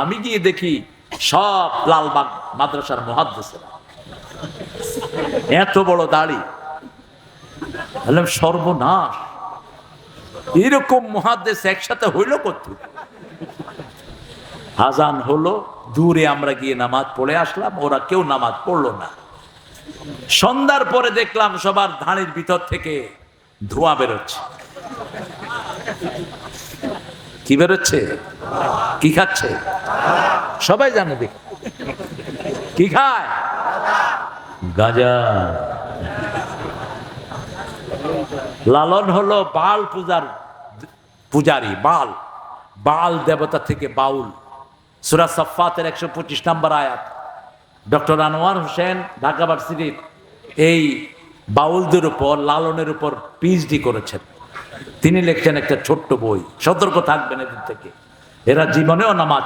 আমি গিয়ে দেখি সব লালবাগ মাদ্রাসার মুহাদ্দিসেরা, এত বড় দাড়ি। বললাম সর্বনাশ, এরকম মুহাদ্দিস একসাথে হইল কোথায়? আজান হলো, দূরে আমরা গিয়ে নামাজ পড়ে আসলাম, ওরা কেউ নামাজ পড়লো না। সন্ধ্যার পরে দেখলাম সবার ধাড়ির ভিতর থেকে ধোঁয়া বেরোচ্ছে। কি বেরোচ্ছে? কি খাচ্ছে? সবাই জানে, দেখ কি খায়? গাঁজা। লালন হলো বাল পূজার পূজারী, বাল, বাল দেবতা থেকে বাউল। সূরা সাফফাতের 125 নম্বর আয়াত। ডক্টর আনোয়ার হোসেন ঢাকা ভার্সিটির এই বাউলদের উপর, লালনের উপর পিএইচডি করেছেন। তিনি লিখছেন একটা ছোট্ট বই, সতর্ক থাকবেন এদের থেকে, এরা জীবনেও নামাজ